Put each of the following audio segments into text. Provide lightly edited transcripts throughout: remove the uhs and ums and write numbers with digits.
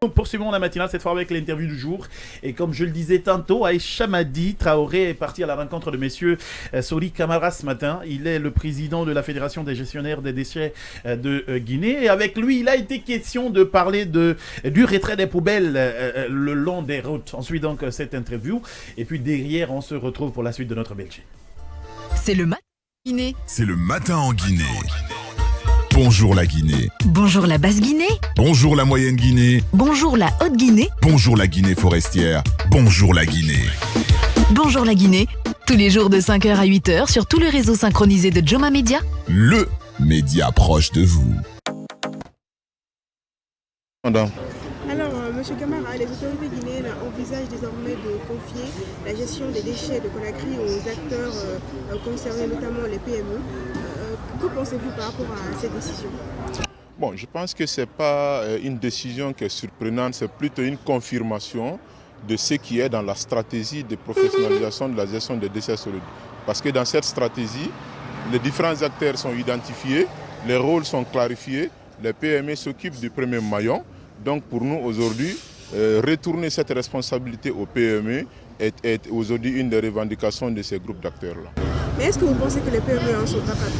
Poursuivons la matinale, cette fois avec l'interview du jour. Et comme je le disais tantôt, Aïcha Madi Traoré est parti à la rencontre de messieurs Sori Camara ce matin. Il est le président de la Fédération des gestionnaires des déchets de Guinée. Et avec lui, il a été question de parler du retrait des poubelles le long des routes. Ensuite, donc, cette interview. Et puis derrière, on se retrouve pour la suite de notre Belgique. C'est le matin en Guinée. C'est le matin en Guinée. Bonjour la Guinée. Bonjour la Basse-Guinée. Bonjour la Moyenne Guinée. Bonjour la Haute-Guinée. Bonjour la Guinée forestière. Bonjour la Guinée. Bonjour la Guinée. Tous les jours de 5h à 8h sur tout le réseau synchronisé de Joma Media. Le média proche de vous. Alors, M. Camara, les autorités guinéennes envisagent désormais de confier la gestion des déchets de Conakry aux acteurs concernés, notamment les PME. Que pensez-vous par rapport à cette décision ? Bon, je pense que ce n'est pas une décision qui est surprenante, c'est plutôt une confirmation de ce qui est dans la stratégie de professionnalisation de la gestion des déchets solides. Parce que dans cette stratégie, les différents acteurs sont identifiés, les rôles sont clarifiés, les PME s'occupent du premier maillon. Donc pour nous aujourd'hui, retourner cette responsabilité aux PME est aujourd'hui une des revendications de ces groupes d'acteurs-là. Mais est-ce que vous pensez que les PME en sont capables ?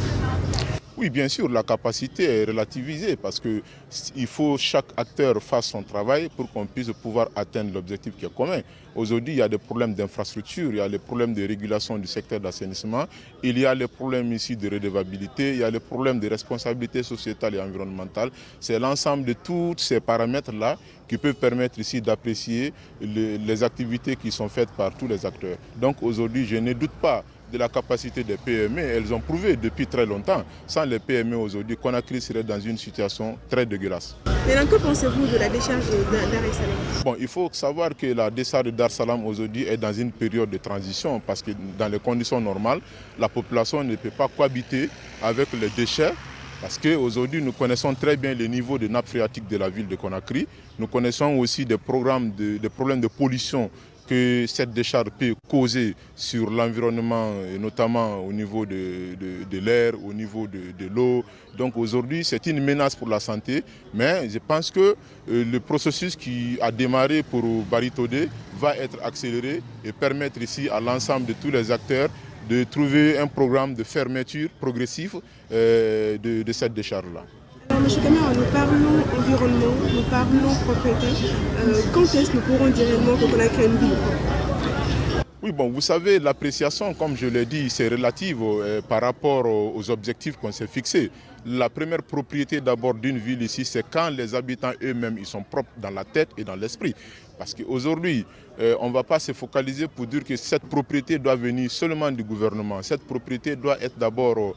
Oui, bien sûr, la capacité est relativisée parce qu'il faut que chaque acteur fasse son travail pour qu'on puisse pouvoir atteindre l'objectif qui est commun. Aujourd'hui, il y a des problèmes d'infrastructure, il y a les problèmes de régulation du secteur d'assainissement, il y a les problèmes ici de redevabilité, il y a les problèmes de responsabilité sociétale et environnementale. C'est l'ensemble de tous ces paramètres-là qui peuvent permettre ici d'apprécier les activités qui sont faites par tous les acteurs. Donc aujourd'hui, je ne doute pas de la capacité des PME, elles ont prouvé depuis très longtemps. Sans les PME aujourd'hui, Conakry serait dans une situation très dégueulasse. Mais que pensez-vous de la décharge Dar es Salaam ? Bon, il faut savoir que la décharge Dar es Salaam aujourd'hui est dans une période de transition parce que dans les conditions normales, la population ne peut pas cohabiter avec les déchets. Parce qu'aujourd'hui, nous connaissons très bien les niveaux de nappe phréatique de la ville de Conakry. Nous connaissons aussi des problèmes de pollution que cette décharge peut causer sur l'environnement, et notamment au niveau de l'air, au niveau de l'eau. Donc aujourd'hui, c'est une menace pour la santé, mais je pense que le processus qui a démarré pour Baritodé va être accéléré et permettre ici à l'ensemble de tous les acteurs de trouver un programme de fermeture progressive de cette décharge-là. Alors, M. Camara, nous parlons environnement, nous parlons propriété. Quand est-ce que nous pourrons dire réellement que Conakry est une ville propre ? Oui, bon, vous savez, l'appréciation, comme je l'ai dit, c'est relative par rapport aux objectifs qu'on s'est fixés. La première propriété d'abord d'une ville ici, c'est quand les habitants eux-mêmes ils sont propres dans la tête et dans l'esprit. Parce qu'aujourd'hui, on ne va pas se focaliser pour dire que cette propriété doit venir seulement du gouvernement. Cette propriété doit être d'abord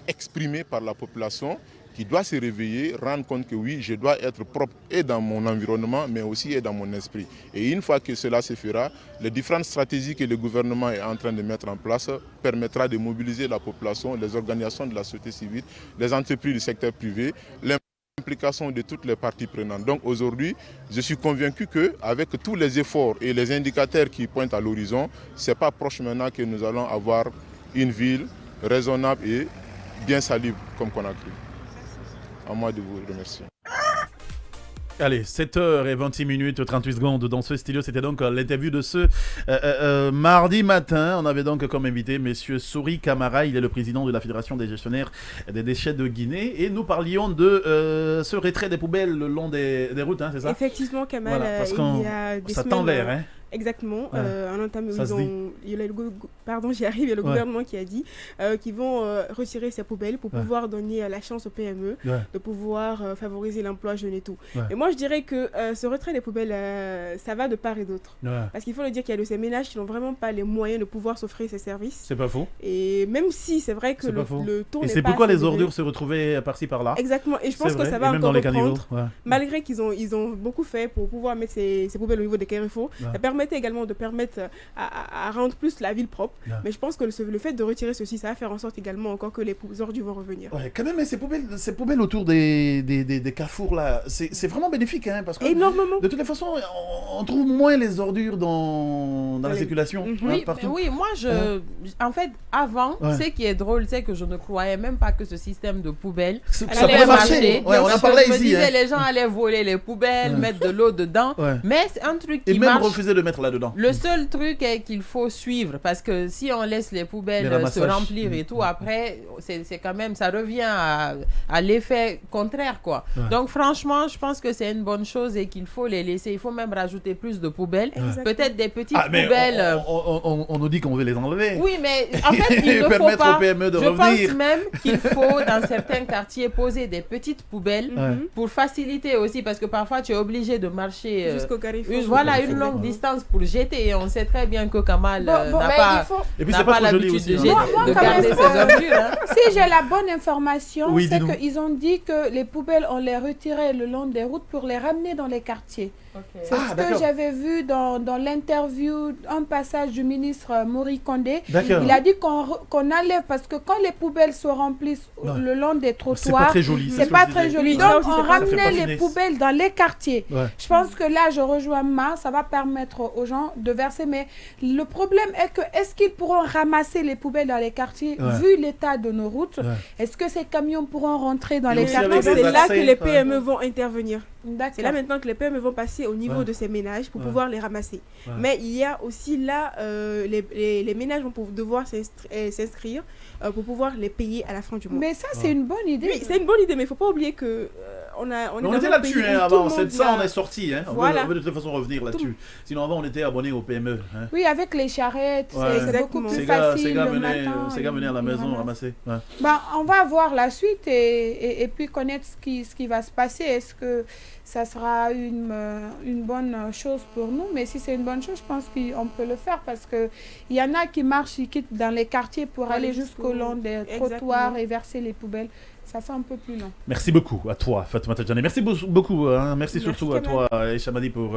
exprimée par la population qui doit se réveiller, rendre compte que oui, je dois être propre et dans mon environnement, mais aussi et dans mon esprit. Et une fois que cela se fera, les différentes stratégies que le gouvernement est en train de mettre en place permettra de mobiliser la population, les organisations de la société civile, les entreprises du secteur privé, l'implication de toutes les parties prenantes. Donc aujourd'hui, je suis convaincu qu'avec tous les efforts et les indicateurs qui pointent à l'horizon, ce n'est pas proche maintenant que nous allons avoir une ville raisonnable et bien salubre comme Conakry. À moi de vous remercier. Allez, 7h26, 38 secondes dans ce studio. C'était donc l'interview de ce mardi matin. On avait donc comme invité M. Sori Camara. Il est le président de la Fédération des gestionnaires des déchets de Guinée. Et nous parlions de ce retrait des poubelles le long des routes, hein, c'est ça ? Effectivement, Kamal, voilà, parce il y a des ça semaines... tend vers, hein. Exactement. Il y a le gouvernement qui a dit qu'ils vont retirer ces poubelles pour pouvoir donner la chance aux PME de pouvoir favoriser l'emploi jeune et tout. Et moi, je dirais que ce retrait des poubelles, ça va de part et d'autre. Parce qu'il faut le dire qu'il y a de ces ménages qui n'ont vraiment pas les moyens de pouvoir s'offrir ces services. C'est pas faux. Et même si c'est vrai que le taux n'est pas... Et c'est pourquoi les ordures se retrouvaient par-ci par-là. Exactement. Et je pense que ça va encore reprendre. Malgré qu'ils ont beaucoup fait pour pouvoir mettre ces poubelles au niveau des carrefours. Ça permet permettait également de permettre à rendre plus la ville propre. Mais je pense que le fait de retirer ceci, ça va faire en sorte également encore que les ordures vont revenir. Ouais, quand même, mais ces poubelles autour des carrefours là, c'est vraiment bénéfique, hein, parce que énormément. De toutes les façons, on trouve moins les ordures dans la circulation. Oui, oui, moi en fait, avant, ce qui est drôle, c'est que je ne croyais même pas que ce système de poubelles allait marcher. Ouais, on en parlait ici. Disais, les gens allaient voler les poubelles, mettre de l'eau dedans, mais c'est un truc qui marche. Et même marche. refuser de mettre là-dedans. Le seul truc est qu'il faut suivre, parce que si on laisse les poubelles se remplir et tout, après, c'est quand même, ça revient à l'effet contraire, quoi. Donc franchement, je pense que c'est une bonne chose et qu'il faut les laisser. Il faut même rajouter plus de poubelles, peut-être des petites poubelles. On nous dit qu'on veut les enlever. Oui, mais en fait, il ne faut pas. Je pense même qu'il faut, dans certains quartiers, poser des petites poubelles pour faciliter aussi, parce que parfois, tu es obligé de marcher jusqu'au carrefour. Une longue distance pour jeter. Et on sait très bien que Kamal n'a pas l'habitude de garder ses ordures. Si j'ai la bonne information, c'est qu'ils ont dit que les poubelles, on les retirait le long des routes pour les ramener dans les quartiers. C'est ce que j'avais vu dans l'interview, un passage du ministre Mori Kondé. Il a dit qu'on enlève, parce que quand les poubelles se remplissent le long des trottoirs, c'est pas très joli. Donc on ramenait les poubelles dans les quartiers. Je pense que là, je rejoins ça va permettre aux gens de verser. Mais le problème est que, est-ce qu'ils pourront ramasser les poubelles dans les quartiers, vu l'état de nos routes? Est-ce que ces camions pourront rentrer dans les quartiers? C'est là que les PME vont intervenir. C'est là maintenant que les PME vont passer au niveau de ces ménages pour pouvoir les ramasser. Mais il y a aussi là, les ménages vont devoir s'inscrire pour pouvoir les payer à la fin du mois. Mais ça, c'est une bonne idée. Oui, c'est une bonne idée, mais il ne faut pas oublier que on était là-dessus avant. C'est de ça, on est sorti. Voilà. On veut de toute façon revenir là-dessus. Sinon, avant, on était abonnés au PME. Oui, avec les charrettes, c'est beaucoup plus facile. Ces gars venaient à la maison ramasser. On va voir la suite et puis connaître ce qui va se passer. Est-ce que ça sera une bonne chose pour nous? Mais si c'est une bonne chose, je pense qu'on peut le faire, parce qu'il y en a qui marchent, ils quittent dans les quartiers pour aller jusqu'au long des trottoirs et verser les poubelles. Ça fait un peu plus long. Merci beaucoup à toi, Fatoumata Diané. Merci beaucoup. Merci surtout à toi, Chamadi, pour...